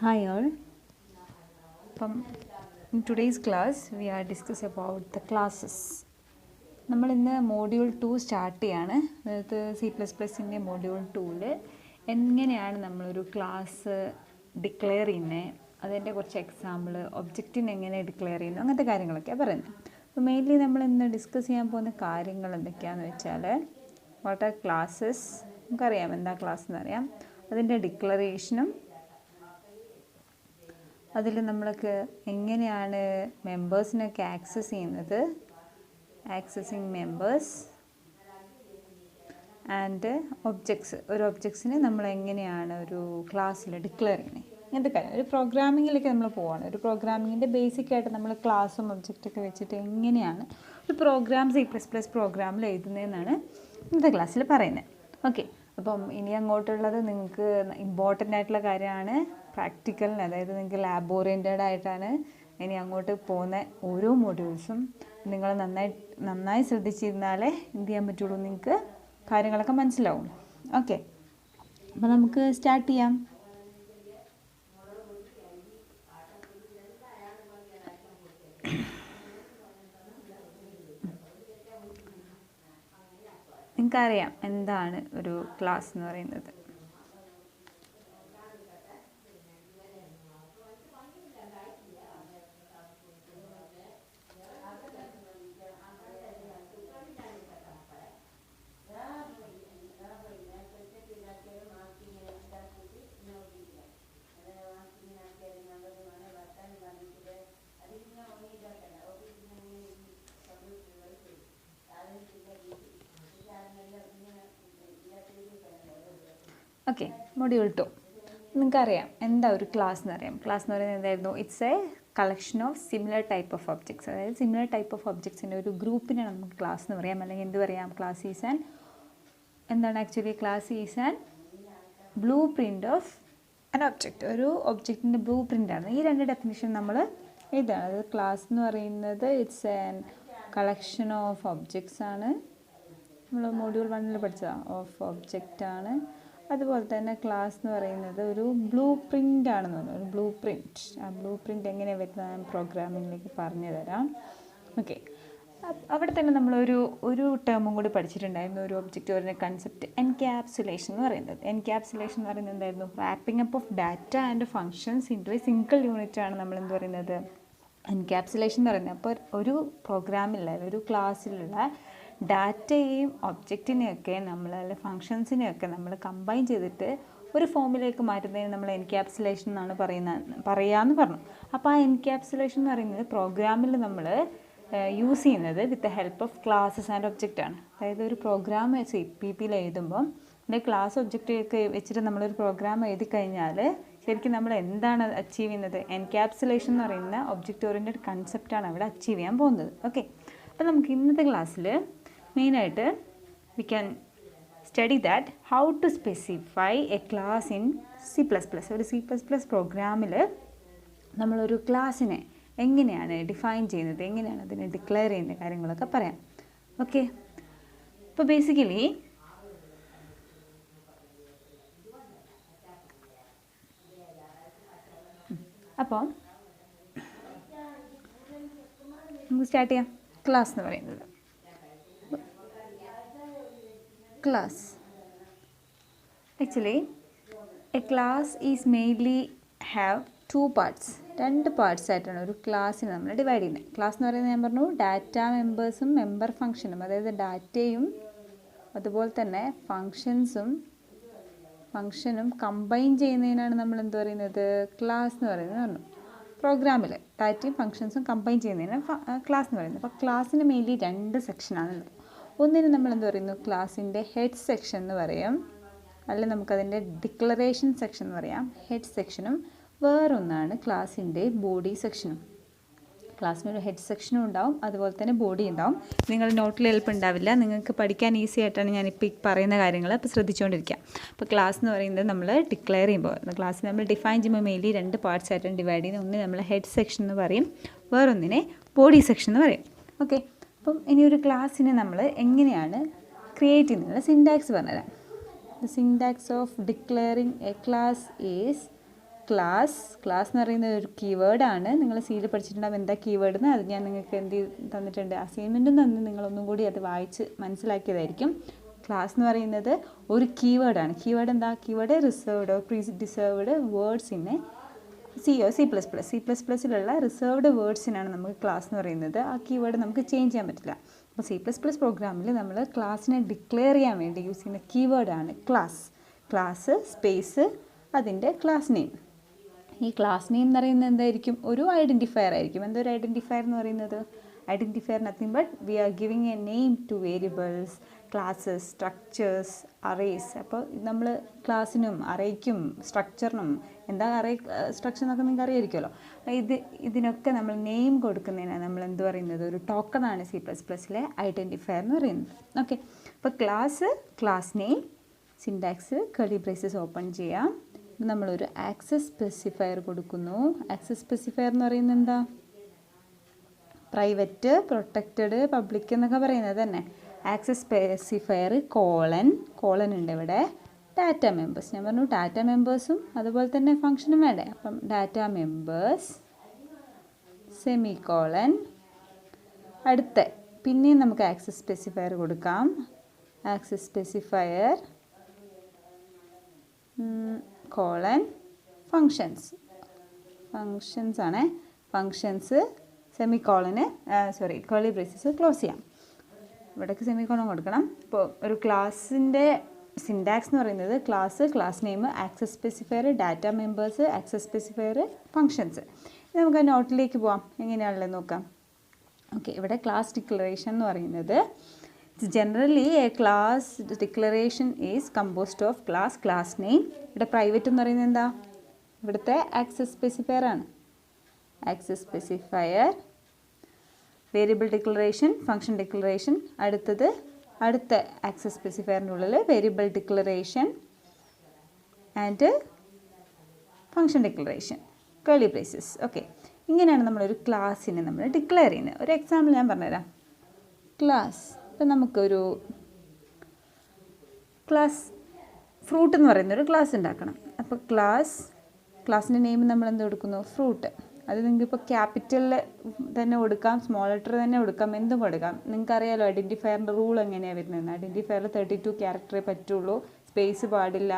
Hi all. In today's class we are discussing about the classes. നമ്മൾ ഇന്ന് module 2 start ചെയ്യാണ്. അതായത് C++ൻ്റെ module 2ൽ എങ്ങനെയാണ് നമ്മളൊരു ക്ലാസ് ഡിക്ലെയർ ചെയ്യുന്നത്, അതിൻ്റെ കുറച്ച് എക്സാമ്പിൾ, ഒബ്ജക്റ്റിനെ എങ്ങനെ ഡിക്ലെയർ ചെയ്യുന്നു, അങ്ങനത്തെ കാര്യങ്ങളൊക്കെയാണ് പറയുന്നത്. അപ്പോൾ മെയിൻലി നമ്മൾ ഇന്ന് ഡിസ്കസ് ചെയ്യാൻ പോകുന്ന കാര്യങ്ങൾ എന്തൊക്കെയാണെന്ന് വെച്ചാൽ, വാട്ട് ആർ ക്ലാസ്സസ്, നമുക്കറിയാം എന്താ ക്ലാസ് എന്നറിയാം, അതിൻ്റെ ഡിക്ലറേഷനും അതിൽ നമ്മൾക്ക് എങ്ങനെയാണ് മെമ്പേഴ്സിനൊക്കെ ആക്സസ് ചെയ്യുന്നത്, ആക്സസിങ് മെമ്പേഴ്സ് ആൻഡ് ഒബ്ജക്ട്സ്, ഒരു ഒബ്ജക്ട്സിനെ നമ്മൾ എങ്ങനെയാണ് ഒരു ക്ലാസ്സിൽ ഡിക്ലെയർ ചെയ്യുന്നത്, ഇങ്ങനത്തെ കാര്യം. ഒരു പ്രോഗ്രാമിങ്ങിലേക്ക് നമ്മൾ പോവാണ്. ഒരു പ്രോഗ്രാമിങ്ങിൻ്റെ ബേസിക്കായിട്ട് നമ്മൾ ക്ലാസ്സും ഒബ്ജക്റ്റൊക്കെ വെച്ചിട്ട് എങ്ങനെയാണ് ഒരു പ്രോഗ്രാം C++ പ്രോഗ്രാമിൽ എഴുതുന്നതെന്നാണ് ഇന്നത്തെ ക്ലാസ്സിൽ പറയുന്നത്. ഓക്കെ, അപ്പം ഇനി അങ്ങോട്ടുള്ളത് നിങ്ങൾക്ക് ഇമ്പോർട്ടൻ്റ് ആയിട്ടുള്ള കാര്യമാണ് പ്രാക്ടിക്കലിന്, അതായത് നിങ്ങൾക്ക് ലാബ് ഓറിയൻറ്റഡ് ആയിട്ടാണ് ഇനി അങ്ങോട്ട് പോകുന്ന ഓരോ മൊഡ്യൂൾസും. നിങ്ങൾ നന്നായി ശ്രദ്ധിച്ചിരുന്നാലേ എന്ത് ചെയ്യാൻ പറ്റുള്ളൂ, നിങ്ങൾക്ക് കാര്യങ്ങളൊക്കെ മനസ്സിലാവും. ഓക്കെ, അപ്പോൾ നമുക്ക് സ്റ്റാർട്ട് ചെയ്യാം. നിങ്ങൾക്കറിയാം എന്താണ് ഒരു ക്ലാസ് എന്ന് പറയുന്നത്. ഓക്കെ, മൊഡ്യൂൾ 2 നിങ്ങൾക്കറിയാം എന്താ ഒരു ക്ലാസ് എന്നറിയാം. ക്ലാസ് എന്ന് പറയുന്നത് എന്തായിരുന്നു? It's A collection of similar type of objects. അതായത് സിമിലർ ടൈപ്പ് ഓഫ് ഒബ്ജക്ട്സിൻ്റെ ഒരു ഗ്രൂപ്പിനാണ് നമുക്ക് ക്ലാസ് എന്ന് പറയാം. അല്ലെങ്കിൽ എന്ത് പറയാം, ക്ലാസ് ഈസ് ആൻ, എന്താണ് actually class is an blue print of an object. ഒരു ഒബ്ജക്റ്റിൻ്റെ ബ്ലൂ പ്രിൻ്റാണ്. ഈ രണ്ട് ഡെഫിനിഷൻ നമ്മൾ ഇതാണ്. അതായത് ക്ലാസ് എന്ന് പറയുന്നത് it's an collection of objects ആണ്. നമ്മൾ മൊഡ്യൂൾ 1 പഠിച്ചതാണ്, ഓഫ് ഒബ്ജക്റ്റ് ആണ്. അതുപോലെ തന്നെ ക്ലാസ് എന്ന് പറയുന്നത് ഒരു ബ്ലൂ പ്രിൻ്റ് ആണെന്ന് പറഞ്ഞു. ഒരു ബ്ലൂ പ്രിൻ്റ്, ആ ബ്ലൂ പ്രിൻ്റ് എങ്ങനെ വരുന്ന പ്രോഗ്രാമിങ്ങിലേക്ക് പറഞ്ഞു തരാം. ഓക്കെ, അവിടെ തന്നെ നമ്മളൊരു ടേമും കൂടി പഠിച്ചിട്ടുണ്ടായിരുന്നു, ഒരു ഒബ്ജക്റ്റ് വരുന്ന കൺസെപ്റ്റ്, എൻക്യാപ്സുലേഷൻ എന്ന് പറയുന്നത്. എൻക്യാപ്സുലേഷൻ എന്ന് പറയുന്നത് എന്തായിരുന്നു? Wrapping up of data and functions into A single unit ആണ് നമ്മൾ എന്ത് പറയുന്നത്, എൻക്യാപ്സുലേഷൻ എന്ന് പറയുന്നത്. അപ്പോൾ ഒരു പ്രോഗ്രാമിലുള്ള, ഒരു ക്ലാസ്സിലുള്ള ഡാറ്റയെയും ഒബ്ജക്റ്റിനെയൊക്കെ നമ്മൾ, അല്ലെങ്കിൽ ഫങ്ഷൻസിനെയൊക്കെ നമ്മൾ കമ്പൈൻ ചെയ്തിട്ട് ഒരു ഫോമിലേക്ക് മാറ്റുന്നതിന് നമ്മൾ എൻക്യാപ്സുലേഷൻ എന്നാണ് പറയാമെന്ന് പറഞ്ഞു. അപ്പോൾ ആ എൻക്യാപ്സുലേഷൻ എന്ന് പറയുന്നത് പ്രോഗ്രാമിൽ നമ്മൾ യൂസ് ചെയ്യുന്നത് with the help of classes and object ആണ്. അതായത് ഒരു പ്രോഗ്രാം CPP എഴുതുമ്പം അതിൻ്റെ ക്ലാസ് ഒബ്ജക്റ്റ് ഒക്കെ വെച്ചിട്ട് നമ്മളൊരു പ്രോഗ്രാം എഴുതി കഴിഞ്ഞാൽ ശരിക്കും നമ്മൾ എന്താണ് അച്ചീവ് ചെയ്യുന്നത്? എൻക്യാപ്സുലേഷൻ എന്ന് പറയുന്ന ഒബ്ജക്റ്റ് ഓറിയൻറ്റഡ് കൺസെപ്റ്റാണ് അവിടെ അച്ചീവ് ചെയ്യാൻ പോകുന്നത്. ഓക്കെ, അപ്പോൾ നമുക്ക് ഇന്നത്തെ ക്ലാസ്സിൽ മെയിനായിട്ട് we can study that how to specify a class in C++. ഒരു C++ പ്രോഗ്രാമിൽ നമ്മളൊരു ക്ലാസ്സിനെ എങ്ങനെയാണ് ഡിഫൈൻ ചെയ്യുന്നത്, എങ്ങനെയാണ് അതിനെ ഡിക്ലെയർ ചെയ്യുന്ന കാര്യങ്ങളൊക്കെ പറയാം. ഓക്കെ, അപ്പോൾ ബേസിക്കലി അപ്പോൾ നമുക്ക് സ്റ്റാർട്ട് ചെയ്യാം. ക്ലാസ് എന്ന് പറയുന്നത്, class actually A class is mainly have 2 parts. 2 parts ആയിട്ടാണ് ഒരു ക്ലാസ്സിനെ നമ്മൾ ഡിവൈഡ് ചെയ്യുന്നത്. ക്ലാസ് എന്ന് പറയുന്നത് ഞാൻ പറഞ്ഞു ഡാറ്റ മെമ്പേഴ്സും മെമ്പർ ഫങ്ഷനും, അതായത് ഡാറ്റയും അതുപോലെ തന്നെ ഫങ്ഷനും കമ്പൈൻ ചെയ്യുന്നതിനാണ് നമ്മൾ എന്ത് പറയുന്നത്, ക്ലാസ് എന്ന് പറയുന്നത് പറഞ്ഞു. പ്രോഗ്രാമിൽ ഡാറ്റയും ഫങ്ഷൻസും കമ്പൈൻ ചെയ്യുന്നതിനാണ് ക്ലാസ് എന്ന് പറയുന്നത്. അപ്പോൾ ക്ലാസ്സിന് മെയിൻലി 2 സെക്ഷനാണുള്ളത്. ഒന്നിന് നമ്മൾ എന്ത് പറയുന്നു, ക്ലാസ്സിൻ്റെ ഹെഡ് സെക്ഷൻ എന്ന് പറയും, അല്ലെങ്കിൽ നമുക്കതിൻ്റെ ഡിക്ലറേഷൻ സെക്ഷൻ എന്ന് പറയാം, ഹെഡ് സെക്ഷനും. വേറൊന്നാണ് ക്ലാസ്സിൻ്റെ ബോഡി സെക്ഷനും. ക്ലാസ്സിനൊരു ഹെഡ് സെക്ഷനും ഉണ്ടാവും, അതുപോലെ തന്നെ ബോഡി ഉണ്ടാവും. നിങ്ങൾ നോട്ടിൽ എളുപ്പമുണ്ടാവില്ല, നിങ്ങൾക്ക് പഠിക്കാൻ ഈസി ആയിട്ടാണ് ഞാനിപ്പോൾ ഈ പറയുന്ന കാര്യങ്ങൾ. അപ്പോൾ ശ്രദ്ധിച്ചുകൊണ്ടിരിക്കുക. അപ്പോൾ ക്ലാസ് എന്ന് പറയുന്നത് നമ്മൾ ഡിക്ലെയർ ചെയ്യുമ്പോൾ, ക്ലാസ് നമ്മൾ ഡിഫൈൻ ചെയ്യുമ്പോൾ മെയിൻലി 2 പാർട്സ് ആയിട്ടാണ് ഡിവൈഡ് ചെയ്യുന്നത്. ഒന്ന് നമ്മൾ ഹെഡ് സെക്ഷൻ എന്ന് പറയും, വേറൊന്നിനെ ബോഡി സെക്ഷൻ എന്ന് പറയും. ഓക്കെ, അപ്പം ഇനി ഒരു ക്ലാസ്സിനെ നമ്മൾ എങ്ങനെയാണ് ക്രിയേറ്റ് ചെയ്യുന്നത്, സിൻടാക്സ് പറഞ്ഞുതരാം. The syntax of declaring a class is class എന്ന് പറയുന്നത് ഒരു കീവേഡാണ്. നിങ്ങൾ സിയിൽ പഠിച്ചിട്ടുണ്ടാകും എന്താ കീവേഡ് എന്ന്. അത് ഞാൻ നിങ്ങൾക്ക് തന്നിട്ടുണ്ട്, അസൈൻമെൻറ്റും തന്ന് നിങ്ങളൊന്നും കൂടി അത് വായിച്ച് മനസ്സിലാക്കിയതായിരിക്കും. ക്ലാസ് എന്ന് പറയുന്നത് ഒരു കീവേഡാണ്. കീവേഡ് എന്താ? കീവേഡ് റിസർവ്ഡ് പ്രീ ഡിസേർവ്ഡ് വേർഡ്സിനെ C++ലുള്ള റിസർവ്ഡ് വേർഡ്സിനാണ് നമുക്ക് ക്ലാസ് എന്ന് പറയുന്നത്. ആ കീവേഡ് നമുക്ക് ചേഞ്ച് ചെയ്യാൻ പറ്റില്ല. അപ്പോൾ C++ പ്രോഗ്രാമിൽ നമ്മൾ ക്ലാസ്സിനെ ഡിക്ലെയർ ചെയ്യാൻ വേണ്ടി യൂസ് ചെയ്യുന്ന കീവേഡാണ് ക്ലാസ് സ്പേസ് അതിൻ്റെ ക്ലാസ് നെയിം. ഈ ക്ലാസ് നെയിം എന്ന് പറയുന്നത് എന്തായിരിക്കും? ഒരു ഐഡൻറ്റിഫയർ ആയിരിക്കും. എന്തൊരു ഐഡൻറ്റിഫയർ എന്ന് പറയുന്നത്? Identifier nothing but we are giving a name to variables, classes, structures, arrays. അപ്പോൾ നമ്മൾ ക്ലാസ്സിനും അറേയ്ക്കും സ്ട്രക്ചറിനും എന്താ അറേ സ്ട്രക്ചർ എന്നൊക്കെ നിങ്ങൾക്ക് അറിയായിരിക്കുമല്ലോ. ഇതിനൊക്കെ നമ്മൾ നെയിം കൊടുക്കുന്നതിനാണ് നമ്മൾ എന്ത് പറയുന്നത്? ഒരു ടോക്കണാണ് C++ലെ ഐഡൻറ്റിഫയർ എന്ന് പറയുന്നത്. ഓക്കെ, അപ്പോൾ class name, syntax curly braces open ചെയ്യാം. നമ്മളൊരു ആക്സസ് സ്പെസിഫയർ കൊടുക്കുന്നു. ആക്സസ് സ്പെസിഫയർ എന്ന് പറയുന്നത് എന്താ? പ്രൈവറ്റ്, പ്രൊട്ടക്റ്റഡ്, പബ്ലിക് എന്നൊക്കെ പറയുന്നത് തന്നെ. ആക്സസ് സ്പെസിഫയർ കോളൻ ഉണ്ട് ഇവിടെ. ഡാറ്റ മെമ്പേഴ്സ്, ഞാൻ പറഞ്ഞു ഡാറ്റ മെമ്പേഴ്സും അതുപോലെ തന്നെ ഫംഗ്ഷനും വേണ്ടേ. അപ്പം ഡാറ്റ മെമ്പേഴ്സ് സെമിക്കോളൻ. പിന്നെയും നമുക്ക് ആക്സസ് സ്പെസിഫയർ കൊടുക്കാം. ആക്സസ് സ്പെസിഫയർ കോളൻ ഫങ്ഷൻസ് ആണ്. ഫങ്ഷൻസ് സെമിക്കോളന് കർലി ബ്രേസസ് ക്ലോസ് ചെയ്യാം. ഇവിടേക്ക് സെമിക്കോളൻ കൊടുക്കണം. ഇപ്പോൾ ഒരു ക്ലാസ്സിൻ്റെ സിൻടാക്സ് എന്ന് പറയുന്നത് class name, access specifier, data members, access specifier, functions. നമുക്ക് നോട്ടിലേക്ക് പോവാം, എങ്ങനെയാണല്ലോ നോക്കാം. ഓക്കെ, ഇവിടെ ക്ലാസ് ഡിക്ലറേഷൻ എന്ന് പറയുന്നത് generally A class declaration is composed of class name. ഇവിടെ പ്രൈവറ്റ് എന്ന് പറയുന്നത് എന്താ? ഇവിടുത്തെ ആക്സസ് സ്പെസിഫയർ ആണ്. Access specifier, variable declaration, function declaration. അടുത്ത ആക്സസ് സ്പെസിഫയറിൻ്റെ ഉള്ളിൽ variable declaration and function declaration, curly braces. Okay, ഇങ്ങനെയാണ് നമ്മളൊരു ക്ലാസ്സിനെ നമ്മൾ ഡിക്ലെയർ ചെയ്യുന്നത്. ഒരു എക്സാമ്പിൾ ഞാൻ പറഞ്ഞുതരാം. ക്ലാസ്, ഇപ്പം നമുക്കൊരു ക്ലാസ് ഫ്രൂട്ട് എന്ന് പറയുന്നൊരു ക്ലാസ് ഉണ്ടാക്കണം. അപ്പോൾ ക്ലാസ്സിൻ്റെ നെയിം നമ്മൾ എന്ത് കൊടുക്കുന്നു? ഫ്രൂട്ട്. അത് നിങ്ങൾക്ക് ഇപ്പോൾ ക്യാപിറ്റലിൽ തന്നെ കൊടുക്കാം, സ്മോൾ ലെറ്റർ തന്നെ കൊടുക്കാം, എന്തും കൊടുക്കാം. നിങ്ങൾക്കറിയാലോ ഐഡൻറ്റിഫയറിൻ്റെ റൂൾ എങ്ങനെയാണ് വരുന്നത്. ഐഡൻറ്റിഫയറിൽ 32 ക്യാരക്ടറേ പറ്റുള്ളൂ. സ്പേസ് പാടില്ല,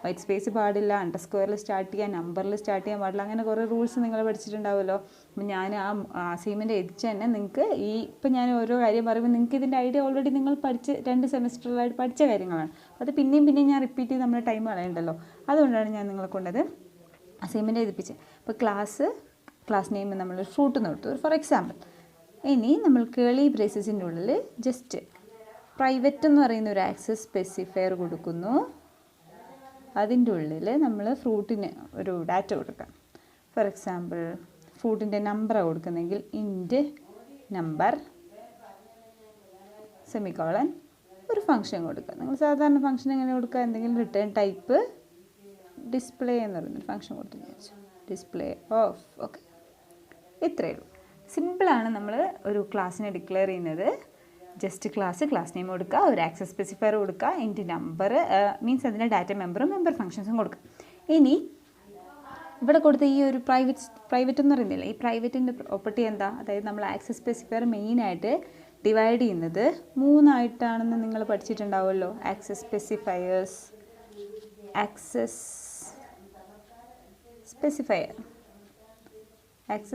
വൈറ്റ് സ്പേസ് പാടില്ല, അണ്ടർസ്കോറിൽ സ്റ്റാർട്ട് ചെയ്യാൻ, നമ്പറിൽ സ്റ്റാർട്ട് ചെയ്യാൻ പാടില്ല. അങ്ങനെ കുറേ റൂൾസ് നിങ്ങൾ പഠിച്ചിട്ടുണ്ടാവുമല്ലോ. അപ്പം ഞാൻ ആ അസൈൻമെൻറ്റ് എഴുതിച്ച് തന്നെ നിങ്ങൾക്ക് ഇപ്പം ഞാൻ ഓരോ കാര്യം പറയുമ്പോൾ നിങ്ങൾക്ക് ഇതിൻ്റെ ഐഡിയ ഓൾറെഡി നിങ്ങൾ 2 സെമിസ്റ്ററിലായിട്ട് പഠിച്ച കാര്യങ്ങളാണ്. അത് പിന്നെയും ഞാൻ റിപ്പീറ്റ് ചെയ്ത് നമ്മുടെ ടൈം കളയണ്ടല്ലോ. അതുകൊണ്ടാണ് ഞാൻ നിങ്ങളെ കൊണ്ടത് അസൈൻമെൻറ്റ് എഴുതിപ്പിച്ചത്. അപ്പോൾ ക്ലാസ് നെയിം നമ്മൾ ഫ്രൂട്ട് എന്ന് കൊടുത്തു, ഫോർ എക്സാമ്പിൾ. ഇനി നമ്മൾ കേളി ബ്രേസസിൻ്റെ ഉള്ളിൽ ജസ്റ്റ് പ്രൈവറ്റ് എന്ന് പറയുന്ന ഒരു ആക്സസ് സ്പെസിഫയർ കൊടുക്കുന്നു. അതിൻ്റെ ഉള്ളിൽ നമ്മൾ ഫ്രൂട്ടിന് ഒരു ഡാറ്റ കൊടുക്കാം. ഫോർ എക്സാമ്പിൾ ഫ്രൂട്ടിൻ്റെ നമ്പറാണ് കൊടുക്കുന്നതെങ്കിൽ ഇൻറ്റ് നമ്പർ സെമിക്കോളൻ ഒരു ഫംഗ്ഷൻ കൊടുക്കുക. നിങ്ങൾ സാധാരണ ഫംഗ്ഷൻ എങ്ങനെ കൊടുക്കുക? എന്തെങ്കിലും റിട്ടേൺ ടൈപ്പ് ഡിസ്പ്ലേ എന്ന് പറയുന്നൊരു ഫംഗ്ഷൻ കൊടുത്തു, ഡിസ്പ്ലേ ഓഫ്. ഓക്കെ, ഇത്രയേ ഉള്ളൂ. സിമ്പിളാണ് നമ്മൾ ഒരു ക്ലാസ്സിനെ ഡിക്ലെയർ ചെയ്യുന്നത്. ജസ്റ്റ് ക്ലാസ് നെയിം കൊടുക്കുക, ഒരു ആക്സസ് സ്പെസിഫയർ കൊടുക്കുക, ഇൻറ്റ് നമ്പർ മീൻസ് അതിൻ്റെ ഡാറ്റ മെമ്പറും മെമ്പർ ഫംഗ്ഷൻസും കൊടുക്കുക. ഇനി ഇവിടെ കൊടുത്ത ഈ ഒരു പ്രൈവറ്റ് എന്ന് പറയുന്നില്ല, ഈ പ്രൈവറ്റിൻ്റെ പ്രോപ്പർട്ടി എന്താ? അതായത് നമ്മൾ ആക്സസ് സ്പെസിഫയർ മെയിനായിട്ട് ഡിവൈഡ് ചെയ്യുന്നത് 3 ആയിട്ടാണെന്ന് നിങ്ങൾ പഠിച്ചിട്ടുണ്ടാവുമല്ലോ. ആക്സസ്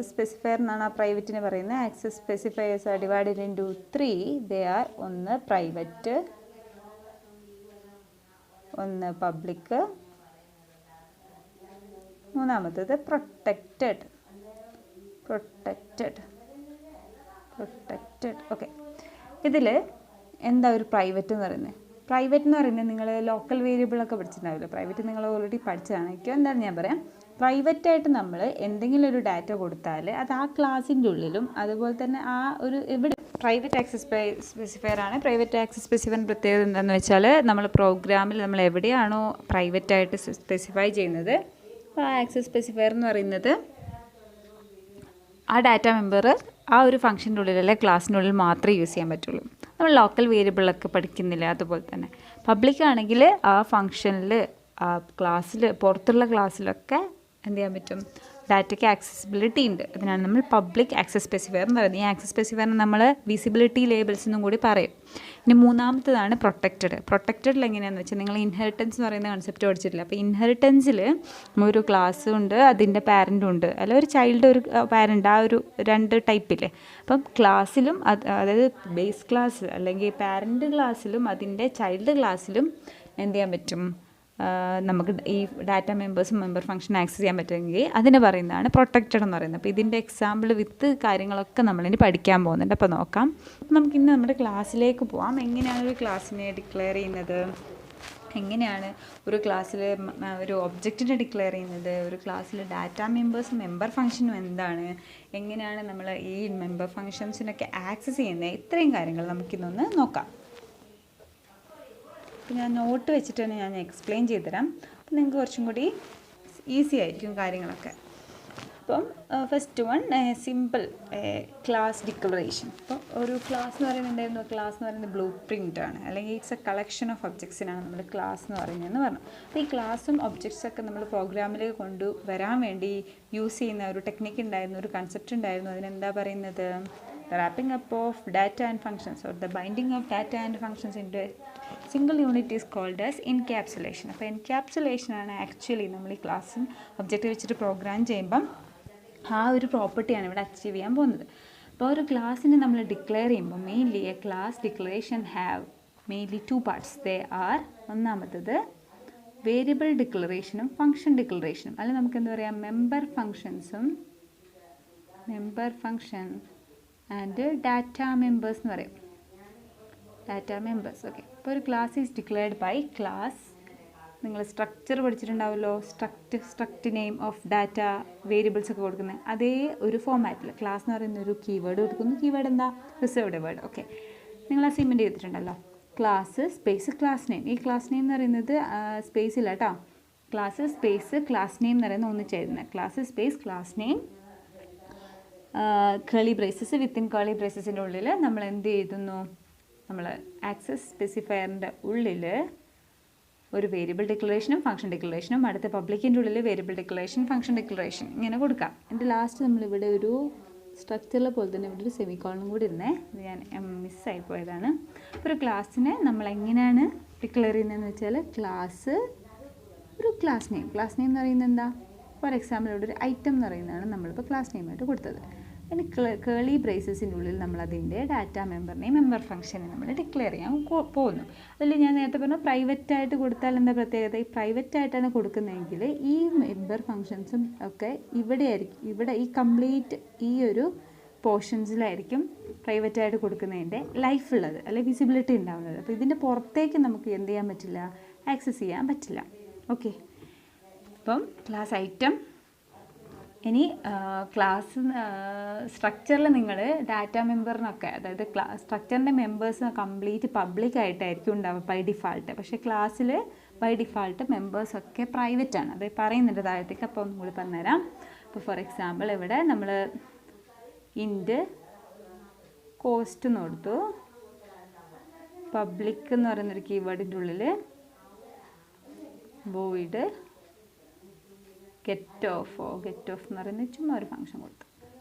സ്പെസിഫയർ എന്നാണ് ആ പ്രൈവറ്റിനെ പറയുന്നത്. Access specifiers are divided into 3. They are ഒന്ന് പ്രൈവറ്റ്, ഒന്ന് പബ്ലിക്, മൂന്നാമത്തേത് പ്രൊട്ടക്റ്റഡ്. ഓക്കെ, ഇതിൽ എന്താ ഒരു പ്രൈവറ്റ് എന്ന് പറയുന്നത്? പ്രൈവറ്റ് എന്ന് പറയുന്നത് നിങ്ങൾ ലോക്കൽ വേരിയബിളൊക്കെ പഠിച്ചിട്ടുണ്ടാവില്ല. പ്രൈവറ്റ് നിങ്ങൾ ഓൾറെഡി പഠിച്ചതാണ്. എനിക്ക് എന്താണ് ഞാൻ പറയാം, പ്രൈവറ്റായിട്ട് നമ്മൾ എന്തെങ്കിലും ഒരു ഡാറ്റ കൊടുത്താൽ അത് ആ ക്ലാസ്സിൻ്റെ ഉള്ളിലും അതുപോലെ തന്നെ ആ ഒരു ഇവിടെ പ്രൈവറ്റ് ആക്സസ് സ്പെസിഫയർ ആണ്. പ്രൈവറ്റ് ആക്സസ് സ്പെസിഫയറിൻ്റെ പ്രത്യേകത എന്താണെന്ന് വെച്ചാൽ നമ്മൾ പ്രോഗ്രാമിൽ നമ്മൾ എവിടെയാണോ പ്രൈവറ്റായിട്ട് സ്പെസിഫൈ ചെയ്യുന്നത് അപ്പോൾ ആ ആക്സസ് സ്പെസിഫയർ എന്ന് പറയുന്നത് ആ ഡാറ്റ മെമ്പർ ആ ഒരു ഫംഗ്ഷൻ്റെ ഉള്ളിൽ ക്ലാസ്സിനുള്ളിൽ മാത്രമേ യൂസ് ചെയ്യാൻ പറ്റുള്ളൂ. നമ്മൾ ലോക്കൽ വേരിയബിളൊക്കെ പഠിക്കുന്നില്ല അതുപോലെ തന്നെ. പബ്ലിക് ആണെങ്കിൽ ആ ഫംഗ്ഷനിൽ ആ ക്ലാസ്സിൽ പുറത്തുള്ള ക്ലാസ്സിലൊക്കെ എന്ത് ചെയ്യാൻ പറ്റും, ഡാറ്റയ്ക്ക് ആക്സസിബിലിറ്റി ഉണ്ട്. അതിനാണ് നമ്മൾ പബ്ലിക് ആക്സസ് സ്പെസിഫയർ എന്ന് പറയുന്നത്. ഈ ആക്സസ് സ്പെസിഫയറിന് നമ്മൾ വിസിബിലിറ്റി ലേബിൾസ് എന്നും കൂടി പറയും. ഇനി മൂന്നാമത്തതാണ് പ്രൊട്ടക്റ്റഡ്. പ്രൊട്ടക്റ്റഡിൽ എങ്ങനെയാണെന്ന് വെച്ചാൽ നിങ്ങൾ ഇൻഹെറിറ്റൻസ് എന്ന് പറയുന്ന കൺസെപ്റ്റ് പഠിച്ചിട്ടില്ല. അപ്പോൾ ഇൻഹെറിറ്റൻസിൽ ഒരു ക്ലാസ്സും ഉണ്ട്, അതിൻ്റെ പാരൻറ്റും ഉണ്ട്, അല്ല ഒരു ചൈൽഡ് ഒരു പാരൻ്റ്, ആ ഒരു 2 ടൈപ്പില്ലേ. അപ്പം ക്ലാസ്സിലും അതായത് ബേസ് ക്ലാസ് അല്ലെങ്കിൽ പാരൻ്റ് ക്ലാസ്സിലും അതിൻ്റെ ചൈൽഡ് ക്ലാസ്സിലും എന്ത് ചെയ്യാൻ പറ്റും, നമുക്ക് ഈ ഡാറ്റ മെമ്പേഴ്സും മെമ്പർ ഫംഗ്ഷൻ ആക്സസ് ചെയ്യാൻ പറ്റുമെങ്കിൽ അതിന് പറയുന്നതാണ് പ്രൊട്ടക്റ്റഡ് എന്ന് പറയുന്നത്. അപ്പോൾ ഇതിൻ്റെ എക്സാമ്പിൾ വിത്ത് കാര്യങ്ങളൊക്കെ നമ്മളിനി പഠിക്കാൻ പോകുന്നുണ്ട്. അപ്പോൾ നോക്കാം. അപ്പോൾ നമുക്കിന്ന് നമ്മുടെ ക്ലാസ്സിലേക്ക് പോവാം. എങ്ങനെയാണ് ഒരു ക്ലാസ്സിനെ ഡിക്ലെയർ ചെയ്യുന്നത്, എങ്ങനെയാണ് ഒരു ക്ലാസ്സിൽ ഒരു ഒബ്ജക്റ്റിനെ ഡിക്ലെയർ ചെയ്യുന്നത്, ഒരു ക്ലാസ്സിൽ ഡാറ്റ മെമ്പേഴ്സും മെമ്പർ ഫംഗ്ഷനും എന്താണ്, എങ്ങനെയാണ് നമ്മൾ ഈ മെമ്പർ ഫംഗ്ഷൻസിനൊക്കെ ആക്സസ് ചെയ്യുന്നത്, ഇത്രയും കാര്യങ്ങൾ നമുക്കിന്നൊന്ന് നോക്കാം. അപ്പോൾ ഞാൻ നോട്ട് വെച്ചിട്ട് തന്നെ ഞാൻ എക്സ്പ്ലെയിൻ ചെയ്തുതരാം. അപ്പോൾ നിങ്ങൾക്ക് കുറച്ചും കൂടി ഈസി ആയിരിക്കും കാര്യങ്ങളൊക്കെ. അപ്പം first one simple class declaration. അപ്പോൾ ഒരു ക്ലാസ് എന്ന് പറയുന്നുണ്ടായിരുന്നു, ക്ലാസ് എന്ന് പറയുന്നത് ബ്ലൂ പ്രിൻ്റ് ആണ്, അല്ലെങ്കിൽ ഇറ്റ്സ് എ കളക്ഷൻ ഓഫ് ഒബ്ജക്ട്സിനാണ് നമ്മൾ ക്ലാസ് എന്ന് പറയുന്നതെന്ന് പറഞ്ഞു. അപ്പോൾ ഈ ക്ലാസ്സും ഒബ്ജക്ട്സൊക്കെ നമ്മൾ പ്രോഗ്രാമിലേക്ക് കൊണ്ടുവരാൻ വേണ്ടി യൂസ് ചെയ്യുന്ന ഒരു ടെക്നിക്ക് ഉണ്ടായിരുന്നു, ഒരു കൺസെപ്റ്റ് ഉണ്ടായിരുന്നു. അതിനെന്താ പറയുന്നത്, wrapping up of data and functions or the binding of data and functions into single unit is called as encapsulation. അപ്പോൾ എൻക്യാപ്സുലേഷനാണ് ആക്ച്വലി നമ്മൾ ഈ ക്ലാസ്സും ഒബ്ജക്റ്റ് വെച്ചിട്ട് പ്രോഗ്രാം ചെയ്യുമ്പം ആ ഒരു പ്രോപ്പർട്ടിയാണ് ഇവിടെ അച്ചീവ് ചെയ്യാൻ പോകുന്നത്. അപ്പോൾ ഒരു ക്ലാസ്സിനെ നമ്മൾ ഡിക്ലെയർ ചെയ്യുമ്പോൾ mainly a class declaration have mainly 2 parts. They are, ഒന്നാമത്തത് വേരിയബിൾ ഡിക്ലറേഷനും ഫങ്ഷൻ ഡിക്ലറേഷനും, അല്ലെങ്കിൽ നമുക്ക് എന്താ പറയുക, മെമ്പർ ഫങ്ഷൻസും member function and data members എന്ന് പറയും, ഡാറ്റ മെമ്പേഴ്സ്. ഓക്കെ, അപ്പോൾ ഒരു class is declared by class. നിങ്ങൾ സ്ട്രക്ചർ പഠിച്ചിട്ടുണ്ടാവുമല്ലോ, struct name of data variables ഒക്കെ കൊടുക്കുന്നത് അതേ ഒരു ഫോമാറ്റിൽ ക്ലാസ് എന്ന് പറയുന്ന ഒരു കീവേഡ് കൊടുക്കുന്നു. കീവേഡ് എന്താ, റിസർവ്ഡ് വേർഡ്. ഓക്കെ, നിങ്ങൾ അസൈൻമെൻറ്റ് ചെയ്തിട്ടുണ്ടല്ലോ, ക്ലാസ് സ്പേസ് ക്ലാസ് നെയിം. ഈ ക്ലാസ് നെയിം എന്ന് പറയുന്നത് സ്പേസ് ഇല്ല കേട്ടോ, ക്ലാസ് സ്പേസ് ക്ലാസ് നെയിം എന്ന് പറയുന്നത് ഒന്നിച്ചായിരുന്നു. Class space class name curly braces, within curly ബ്രേസസിൻ്റെ ഉള്ളിൽ നമ്മൾ എന്ത് എഴുതുന്നു, നമ്മൾ ആക്സസ് സ്പെസിഫയറിൻ്റെ ഉള്ളിൽ ഒരു വേരിയബിൾ ഡിക്ലറേഷനും ഫംഗ്ഷൻ ഡിക്ലറേഷനും, അടുത്ത പബ്ലിക്കിൻ്റെ ഉള്ളിൽ വേരിയബിൾ ഡിക്ലറേഷൻ ഫംഗ്ഷൻ ഡിക്ലറേഷൻ ഇങ്ങനെ കൊടുക്കാം. എൻ്റെ ലാസ്റ്റ് നമ്മളിവിടെ ഒരു സ്ട്രക്ചറിലെ പോലെ തന്നെ ഇവിടെ ഒരു സെമിക്കോളനും കൂടി ഇരുന്നേ, ഇത് ഞാൻ മിസ്സായി പോയതാണ്. ഒരു ക്ലാസ്സിനെ നമ്മൾ എങ്ങനെയാണ് ഡിക്ലെയർ ചെയ്യുന്നതെന്ന് വെച്ചാൽ ക്ലാസ് ഒരു ക്ലാസ് നെയിം എന്ന് പറയുന്നത് എന്താ, ഫോർ എക്സാമ്പിൾ ഇവിടെ ഒരു ഐറ്റം എന്ന് പറയുന്നതാണ് നമ്മളിപ്പോൾ ക്ലാസ് നെയിമായിട്ട് കൊടുത്തത്. ഇനി കേളി ബ്രേസസിൻ്റെ ഉള്ളിൽ നമ്മളതിൻ്റെ ഡാറ്റ മെമ്പറിനെയും മെമ്പർ ഫംഗ്ഷനെ നമ്മൾ ഡിക്ലെയർ ചെയ്യാൻ പോകുന്നു. അതിൽ ഞാൻ നേരത്തെ പറഞ്ഞു പ്രൈവറ്റായിട്ട് കൊടുത്താൽ എന്താ പ്രത്യേകത, ഈ പ്രൈവറ്റായിട്ടാണ് കൊടുക്കുന്നതെങ്കിൽ ഈ മെമ്പർ ഫംഗ്ഷൻസും ഒക്കെ ഇവിടെ ഈ കംപ്ലീറ്റ് ഈ ഒരു പോർഷൻസിലായിരിക്കും പ്രൈവറ്റായിട്ട് കൊടുക്കുന്നതിൻ്റെ ലൈഫ് ഉള്ളത്, അല്ലെങ്കിൽ വിസിബിലിറ്റി ഉണ്ടാവുന്നത്. അപ്പോൾ ഇതിൻ്റെ പുറത്തേക്ക് നമുക്ക് എന്ത് ചെയ്യാൻ പറ്റില്ല, ആക്സസ് ചെയ്യാൻ പറ്റില്ല. ഓക്കെ, അപ്പം ക്ലാസ് ഐറ്റം. ഇനി ക്ലാസ് സ്ട്രക്ചറിൽ നിങ്ങൾ ഡാറ്റ മെമ്പറിനൊക്കെ, അതായത് സ്ട്രക്ചറിൻ്റെ മെമ്പേഴ്സ് കംപ്ലീറ്റ് പബ്ലിക് ആയിട്ടായിരിക്കും ഉണ്ടാവുക ബൈ ഡിഫാൾട്ട്. പക്ഷേ ക്ലാസ്സിൽ ബൈ ഡിഫാൾട്ട് മെമ്പേഴ്സൊക്കെ പ്രൈവറ്റ് ആണ്. അത് പറയുന്നുണ്ട് താഴത്തേക്ക്, അപ്പോൾ ഒന്നും കൂടി പറഞ്ഞുതരാം. അപ്പോൾ ഫോർ എക്സാമ്പിൾ ഇവിടെ നമ്മൾ ഇൻറ്റ് കോസ്റ്റ് എന്ന് കൊടുത്തു, പബ്ലിക് എന്ന് പറയുന്നൊരു കീവേഡിൻ്റെ ഉള്ളിൽ വോയിഡ് ഗെറ്റ് ഓഫ് എന്ന് പറയുന്നത് ചുമ്മാ ഒരു ഫംഗ്ഷൻ കൊടുത്തു,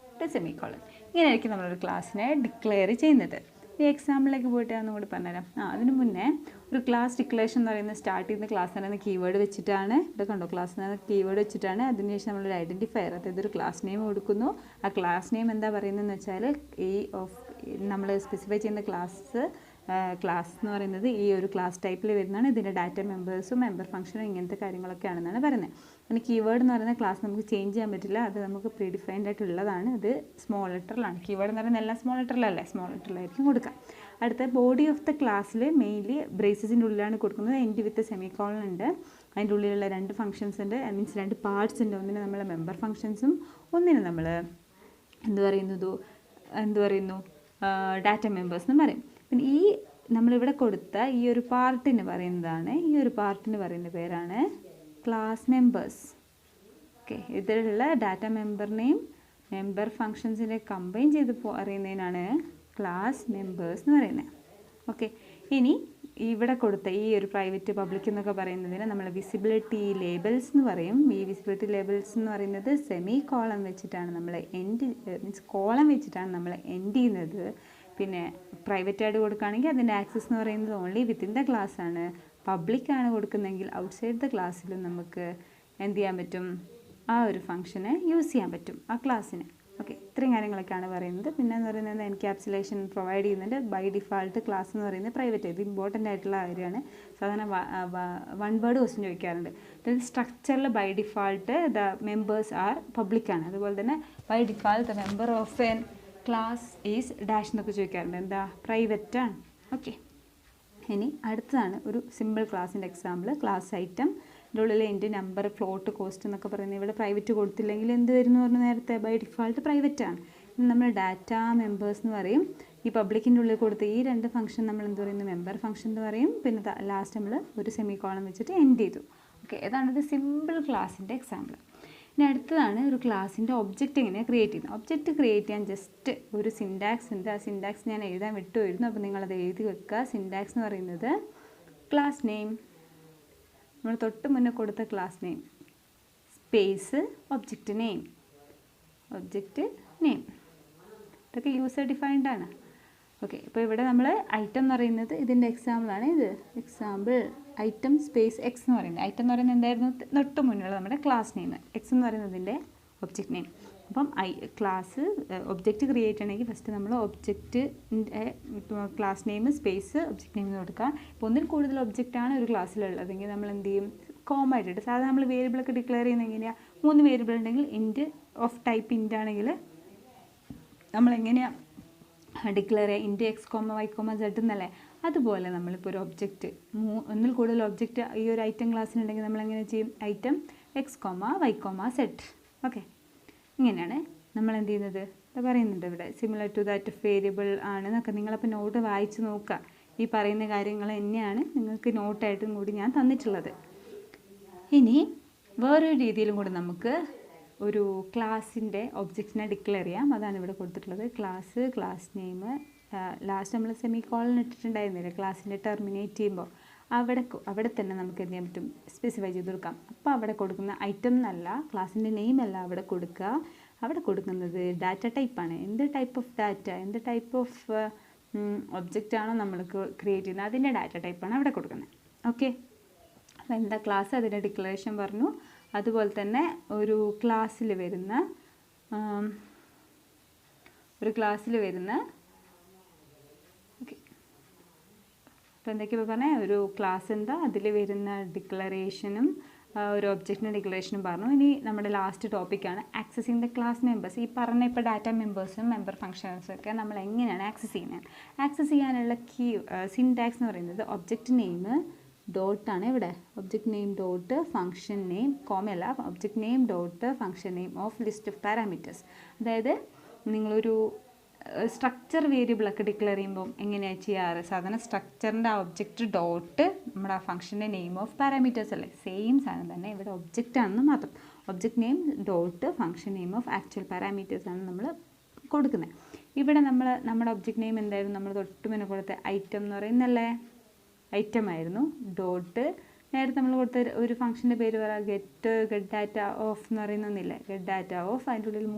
സെമിക്കോളൻ. ഇങ്ങനെയായിരിക്കും നമ്മളൊരു ക്ലാസ്സിനെ ഡിക്ലെയർ ചെയ്യുന്നത്. ഈ എക്സാമ്പിളിലേക്ക് പോയിട്ട് ഒന്നും കൂടി പറഞ്ഞുതരാം. അതിന് മുന്നേ ഒരു ക്ലാസ് ഡിക്ലറേഷൻ എന്ന് പറയുന്നത് സ്റ്റാർട്ട് ചെയ്യുന്ന ക്ലാസ് എന്ന് പറയുന്ന കീവേഡ് വെച്ചിട്ടാണ്. ഇവിടെ കണ്ടോ, ക്ലാസ് എന്ന് പറയുന്ന കീവേഡ് വെച്ചിട്ടാണ്. അതിനുശേഷം നമ്മളൊരു ഐഡൻറ്റിഫയർ, അതായത് ഒരു ക്ലാസ് നെയിം കൊടുക്കുന്നു. ആ ക്ലാസ് നെയിം എന്താ പറയുന്നതെന്ന് വെച്ചാൽ ഈ നമ്മൾ സ്പെസിഫൈ ചെയ്യുന്ന ക്ലാസ് എന്ന് പറയുന്നത് ഈ ഒരു ക്ലാസ് ടൈപ്പിൽ വരുന്നതാണ്. ഇതിൻ്റെ ഡാറ്റ മെമ്പേഴ്സും മെമ്പർ ഫംഗ്ഷനും ഇങ്ങനത്തെ കാര്യങ്ങളൊക്കെയാണെന്നാണ് പറയുന്നത്. പിന്നെ കീവേഡ് എന്ന് പറയുന്ന ക്ലാസ് നമുക്ക് ചേഞ്ച് ചെയ്യാൻ പറ്റില്ല, അത് നമുക്ക് പ്രീ ഡിഫൈൻഡ് ആയിട്ടുള്ളതാണ്. അത് സ്മോൾ ലെറ്ററിലാണ്. കീവേഡ് എന്ന് പറയുന്നത് എല്ലാം സ്മോൾ ലെറ്ററിലല്ലേ, സ്മോൾ ലെറ്ററിലായിരിക്കും കൊടുക്കുക. അടുത്ത ബോഡി ഓഫ് ദ ക്ലാസ്സിൽ മെയിൻലി ബ്രേസസിൻ്റെ ഉള്ളിലാണ് കൊടുക്കുന്നത്. എൻഡ് വിത്ത് സെമിക്കോളൻ ഉണ്ട്. അതിൻ്റെ ഉള്ളിലുള്ള 2 ഫംഗ്ഷൻസ് ഉണ്ട്, മീൻസ് 2 പാർട്സ് ഉണ്ട്. ഒന്നിന് നമ്മൾ മെമ്പർ ഫംഗ്ഷൻസും ഒന്നിന് നമ്മൾ എന്ത് പറയുന്നു ഡാറ്റ മെമ്പേഴ്സ് എന്ന് പറയും. പിന്നെ ഈ നമ്മളിവിടെ കൊടുത്ത ഈ ഒരു പാർട്ടിന് പറയുന്ന പേരാണ് ക്ലാസ് മെമ്പേഴ്സ്. ഓക്കെ, ഇതിലുള്ള ഡാറ്റ മെമ്പറിനെയും മെമ്പർ ഫങ്ഷൻസിനെ കമ്പൈൻ ചെയ്ത് അറിയുന്നതിനാണ് ക്ലാസ് മെമ്പേഴ്സ് എന്ന് പറയുന്നത്. ഓക്കെ, ഇനി ഇവിടെ കൊടുത്ത ഈ ഒരു പ്രൈവറ്റ് പബ്ലിക് എന്നൊക്കെ പറയുന്നതിന് നമ്മൾ വിസിബിലിറ്റി ലേബൽസ് എന്ന് പറയും. ഈ വിസിബിലിറ്റി ലേബൽസ് എന്ന് പറയുന്നത് സെമി കോളം വെച്ചിട്ടാണ് നമ്മൾ മീൻസ് കോളം വെച്ചിട്ടാണ് നമ്മൾ എൻഡ് ചെയ്യുന്നത്. പിന്നെ പ്രൈവറ്റ് ആയിട്ട് കൊടുക്കുകയാണെങ്കിൽ അതിൻ്റെ ആക്സസ് എന്ന് പറയുന്നത് ഓൺലി വിത്തിൻ ദ ക്ലാസ് ആണ്. പബ്ലിക്കാണ് കൊടുക്കുന്നതെങ്കിൽ ഔട്ട്സൈഡ് ദ ക്ലാസ്സിൽ നമുക്ക് എന്ത് ചെയ്യാൻ പറ്റും, ആ ഒരു ഫംഗ്ഷനെ യൂസ് ചെയ്യാൻ പറ്റും ആ ക്ലാസ്സിന്. ഓക്കെ, ഇത്രയും കാര്യങ്ങളൊക്കെയാണ് പറയുന്നത്. പിന്നെ എന്ന് പറയുന്നത് എൻക്യാപ്സുലേഷൻ പ്രൊവൈഡ് ചെയ്യുന്നുണ്ട്. ബൈ ഡിഫാൾട്ട് ക്ലാസ് എന്ന് പറയുന്നത് പ്രൈവറ്റ്, ഇത് ഇമ്പോർട്ടൻ്റ് ആയിട്ടുള്ള കാര്യമാണ്. സാധാരണ 1 വേർഡ് ക്വസ്റ്റ്യൻ ചോദിക്കാറുണ്ട്. അതായത് സ്ട്രക്ചറിൽ by default the members are പബ്ലിക്കാണ്. അതുപോലെ തന്നെ by default the member of an class is dash എന്നൊക്കെ ചോദിക്കാറുണ്ട്. എന്താ, പ്രൈവറ്റാണ്. ഓക്കെ, ഇനി അടുത്തതാണ് ഒരു സിമ്പിൾ ക്ലാസ്സിൻ്റെ എക്സാമ്പിൾ. ക്ലാസ് ഐറ്റം ഉള്ളിൽ എൻ്റെ നമ്പർ, ഫ്ലോട്ട്, കോസ്റ്റ് എന്നൊക്കെ പറയുന്നത് ഇവിടെ പ്രൈവറ്റ് കൊടുത്തില്ലെങ്കിൽ എന്ത് വരും എന്ന് പറഞ്ഞാൽ നേരത്തെ ബൈ ഡിഫാൾട്ട് പ്രൈവറ്റ് ആണ്. നമ്മൾ ഡാറ്റ മെമ്പേഴ്സ് എന്ന് പറയും. ഈ പബ്ലിക്കിൻ്റെ ഉള്ളിൽ കൊടുത്ത ഈ 2 ഫംഗ്ഷൻ നമ്മൾ എന്ത് പറയുന്നു, മെമ്പർ ഫംഗ്ഷൻ എന്ന് പറയും. പിന്നെ ലാസ്റ്റ് നമ്മൾ ഒരു സെമി കോളം വെച്ചിട്ട് എൻഡ് ചെയ്തു. ഓക്കെ, ഇതാണിത് സിമ്പിൾ ക്ലാസ്സിൻ്റെ എക്സാമ്പിൾ. ഇനി അടുത്തതാണ് ഒരു ക്ലാസ്സിൻ്റെ ഒബ്ജക്റ്റ് എങ്ങനെയാണ് ക്രിയേറ്റ് ചെയ്യുന്നത്. ഒബ്ജക്റ്റ് ക്രിയേറ്റ് ചെയ്യാൻ ജസ്റ്റ് ഒരു സിൻടാക്സ് ഉണ്ട്. ആ സിൻടാക്സ് ഞാൻ എഴുതാൻ വിട്ടുപോയിരുന്നു, അപ്പോൾ നിങ്ങളത് എഴുതി വെക്കുക. സിൻടാക്സ് എന്ന് പറയുന്നത് ക്ലാസ് നെയിം, നമ്മൾ തൊട്ട് മുന്നേ കൊടുത്ത class name, space object name, ഇതൊക്കെ യൂസർ ഡിഫൈൻഡ് ആണ്. ഓക്കെ, ഇപ്പോൾ ഇവിടെ നമ്മൾ ഐറ്റം എന്ന് പറയുന്നത് ഇതിൻ്റെ എക്സാമ്പിളാണ്. ഇത് എക്സാമ്പിൾ ഐറ്റം സ്പേസ് എക്സ് എന്ന് പറയുന്നത്. ഐറ്റം എന്ന് പറയുന്നത് എന്തായിരുന്നു, തൊട്ട് മുന്നുള്ള നമ്മുടെ ക്ലാസ് നെയിം. എക്സ് എന്ന് പറയുന്നതിൻ്റെ ഒബ്ജക്റ്റ് നെയിം. അപ്പം ക്ലാസ് ഒബ്ജക്റ്റ് ക്രിയേറ്റ് ചെയ്യണമെങ്കിൽ ഫസ്റ്റ് നമ്മൾ ഒബ്ജക്റ്റിൻ്റെ class name space object name എന്ന് കൊടുക്കുക. ഇപ്പോൾ ഒന്നിൽ കൂടുതൽ ഒബ്ജക്റ്റാണ് ഒരു ക്ലാസ്സിലുള്ളതെങ്കിൽ നമ്മൾ എന്ത് ചെയ്യും, കോമ ഇട്ടിട്ട്. സാധാരണ നമ്മൾ വേരിയബിളൊക്കെ ഡിക്ലെയർ ചെയ്യുന്നത് എങ്ങനെയാണ്, 3 വേരിയബിൾ ഉണ്ടെങ്കിൽ ഇൻറ്റ് ഓഫ് ടൈപ്പ് ഇൻറ്റ് ആണെങ്കിൽ നമ്മളെങ്ങനെയാണ് ഡിക്ലെയർ ചെയ്യുക, int X comma Y comma Z എന്നല്ലേ. അതുപോലെ നമ്മളിപ്പോൾ ഒരു ഒബ്ജക്റ്റ് ഒന്നിൽ കൂടുതൽ ഒബ്ജക്റ്റ് ഈ ഒരു ഐറ്റം ക്ലാസ്സിനുണ്ടെങ്കിൽ നമ്മളെങ്ങനെ ചെയ്യും, item X comma Y comma Z. Okay, ഇങ്ങനെയാണ് നമ്മൾ എന്ത് ചെയ്യുന്നത്. ഇത് പറയുന്നുണ്ട് ഇവിടെ സിമിലർ ടു ദാറ്റ് വേരിയബിൾ ആണ് എന്നൊക്കെ. നിങ്ങളപ്പോൾ നോട്ട് വായിച്ച് നോക്കുക. ഈ പറയുന്ന കാര്യങ്ങൾ തന്നെയാണ് നിങ്ങൾക്ക് നോട്ടായിട്ടും കൂടി ഞാൻ തന്നിട്ടുള്ളത്. ഇനി വേറൊരു രീതിയിലും കൂടി നമുക്ക് ഒരു ക്ലാസ്സിൻ്റെ ഒബ്ജക്റ്റിനെ ഡിക്ലെയർ ചെയ്യാം. അതാണ് ഇവിടെ കൊടുത്തിട്ടുള്ളത്. ക്ലാസ് നെയിം, ലാസ്റ്റ് നമ്മൾ സെമി കോളൻ ഇട്ടിട്ടുണ്ടായിരുന്നില്ല ക്ലാസ്സിൻ്റെ ടെർമിനേറ്റ് ചെയ്യുമ്പോൾ, അവിടെ തന്നെ നമുക്ക് എന്ത് ചെയ്യാൻ പറ്റും, സ്പെസിഫൈ ചെയ്ത് കൊടുക്കാം. അപ്പോൾ അവിടെ കൊടുക്കുന്ന ഐറ്റം എന്നല്ല, ക്ലാസ്സിൻ്റെ നെയിം അല്ല അവിടെ കൊടുക്കുക. അവിടെ കൊടുക്കുന്നത് ഡാറ്റ ടൈപ്പാണ്. എന്ത് ടൈപ്പ് ഓഫ് ഡാറ്റ, എന്ത് ടൈപ്പ് ഓഫ് ഒബ്ജക്റ്റ് ആണോ നമ്മൾ ക്രിയേറ്റ് ചെയ്യുന്നത് അതിൻ്റെ ഡാറ്റ ടൈപ്പാണ് അവിടെ കൊടുക്കുന്നത്. ഓക്കെ, അപ്പോൾ എന്താ ക്ലാസ്, അതിൻ്റെ ഡിക്ലറേഷൻ പറഞ്ഞു. അതുപോലെ തന്നെ ഒരു ക്ലാസ്സിൽ വരുന്ന ഓക്കെ, അപ്പോൾ എന്തൊക്കെയാണ് പറഞ്ഞാൽ, ഒരു ക്ലാസ് എന്താ, അതിൽ വരുന്ന ഡിക്ലറേഷനും ഒരു ഒബ്ജക്റ്റിൻ്റെ ഡിക്ലറേഷനും പറഞ്ഞു. ഇനി നമ്മുടെ ലാസ്റ്റ് ടോപ്പിക്കാണ് ആക്സസിങ് ദ ക്ലാസ് മെമ്പേഴ്സ്. ഈ പറഞ്ഞ ഇപ്പോൾ ഡാറ്റ മെമ്പേഴ്സും മെമ്പർ ഫംഗ്ഷൻസും ഒക്കെ നമ്മൾ എങ്ങനെയാണ് ആക്സസ് ചെയ്യുന്നത്. ആക്സസ് ചെയ്യാനുള്ള സിൻടാക്സ് എന്ന് പറയുന്നത് ഒബ്ജക്റ്റ് നെയിം ഡോട്ടാണ്. ഇവിടെ object name dot function name, കോമയല്ല, object name dot function name of list of parameters. അതായത് നിങ്ങളൊരു സ്ട്രക്ചർ വേരിയബിളൊക്കെ ഡിക്ലെയർ ചെയ്യുമ്പോൾ എങ്ങനെയാണ് ചെയ്യാറ്, സാധാരണ സ്ട്രക്ചറിൻ്റെ ആ ഒബ്ജക്റ്റ് ഡോട്ട് നമ്മുടെ ആ ഫംഗ്ഷൻ്റെ നെയിം ഓഫ് പാരാമീറ്റേഴ്സ് അല്ലേ, സെയിം സാധനം തന്നെ ഇവിടെ ഒബ്ജക്റ്റ് ആണെന്ന് മാത്രം. Object name dot function name of actual parameters ആണ് നമ്മൾ കൊടുക്കുന്നത്. ഇവിടെ നമ്മുടെ ഒബ്ജക്റ്റ് നെയിം എന്തായിരുന്നു, നമ്മൾ തൊട്ട് മുന്നേ കൊടുത്ത ഐറ്റം എന്ന് പറയുന്നല്ലേ, ഐറ്റം ആയിരുന്നു. ഡോട്ട് നേരത്തെ നമ്മൾ കൊടുത്ത ഒരു ഫംഗ്ഷൻ്റെ പേര് പറയാം, ഗെറ്റ് ഡാറ്റ ഓഫ് എന്ന് പറയുന്നൊന്നില്ലേ, ഗെറ്റ് ഡാറ്റ ഓഫ്. അതിൻ്റെ ഉള്ളിൽ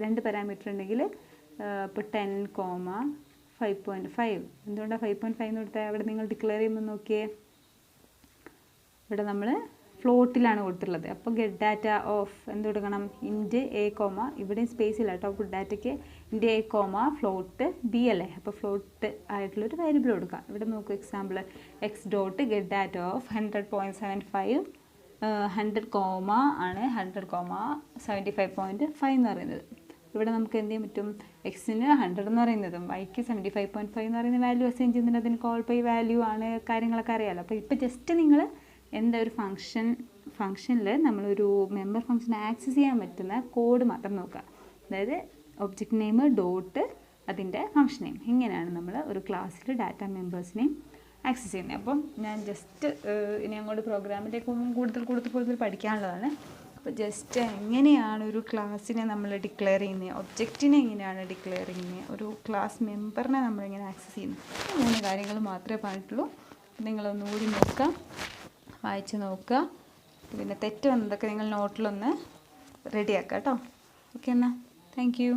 2 പാരാമീറ്റർ ഉണ്ടെങ്കിൽ ഇപ്പോൾ 10, 5.5. എന്തുകൊണ്ടാണ് 5.5 എന്ന് കൊടുത്താൽ അവിടെ നിങ്ങൾ ഡിക്ലെയർ ചെയ്യുമ്പോൾ നോക്കിയേ, ഇവിടെ നമ്മൾ ഫ്ലോട്ടിലാണ് കൊടുത്തിട്ടുള്ളത്. അപ്പോൾ ഗെറ്റ് ഡാറ്റ ഓഫ് എന്ത് കൊടുക്കണം, ഇൻറ്റ് എ കോമ, ഇവിടെയും സ്പേസ് ഇല്ല കേട്ടോ ഡാറ്റയ്ക്ക്, ഇൻറ്റ് എ കോമ ഫ്ലോട്ട് ബി അല്ലേ, അപ്പോൾ ഫ്ലോട്ട് ആയിട്ടുള്ളൊരു വേരിയബിൾ കൊടുക്കുക. ഇവിടെ നോക്കൂ example, X dot get data of 100.75, 100 comma ആണ്, 100,75.5 എന്ന് പറയുന്നത്. ഇവിടെ നമുക്ക് എന്ത് ചെയ്യാൻ പറ്റും, എക്സിന് 100 എന്ന് പറയുന്നതും വൈക്ക് 75.5 എന്ന് പറയുന്ന വാല്യൂ അസൈൻ ചെയ്യുന്നുണ്ട്. അതിന് കോൾ ബൈ വാല്യൂ ആണ്, കാര്യങ്ങളൊക്കെ അറിയാമല്ലോ. അപ്പോൾ ഇപ്പോൾ ജസ്റ്റ് നിങ്ങൾ എന്താ ഒരു ഫംഗ്ഷനിൽ നമ്മളൊരു മെമ്പർ ഫംഗ്ഷൻ ആക്സസ് ചെയ്യാൻ പറ്റുന്ന കോഡ് മാത്രം നോക്കുക. അതായത് ഒബ്ജക്റ്റ് നെയിം ഡോട്ട് അതിൻ്റെ ഫംഗ്ഷൻ നെയിം, ഇങ്ങനെയാണ് നമ്മൾ ഒരു ക്ലാസ്സിൽ ഡാറ്റ മെമ്പേഴ്സിനെയും ആക്സസ് ചെയ്യുന്നത്. അപ്പം ഞാൻ ജസ്റ്റ് ഇനി അങ്ങോട്ട് പ്രോഗ്രാമിലേക്ക് കൂടുതൽ പഠിക്കാനുള്ളതാണ്. അപ്പോൾ ജസ്റ്റ് എങ്ങനെയാണ് ഒരു ക്ലാസ്സിനെ നമ്മൾ ഡിക്ലെയർ ചെയ്യുന്നത്, ഒബ്ജക്റ്റിനെ എങ്ങനെയാണ് ഡിക്ലെയർ ചെയ്യുന്നത്, ഒരു ക്ലാസ് മെമ്പറിനെ നമ്മളെങ്ങനെ ആക്സസ് ചെയ്യുന്നത്, 3 കാര്യങ്ങൾ മാത്രമേ പറഞ്ഞിട്ടുള്ളൂ. നിങ്ങളൊന്നുകൂടി നോക്കുക, വായിച്ച് നോക്കുക. പിന്നെ തെറ്റ് വന്നതൊക്കെ നിങ്ങൾ നോട്ടിലൊന്ന് റെഡിയാക്കുക കേട്ടോ. ഓക്കെ എന്നാൽ താങ്ക് യു.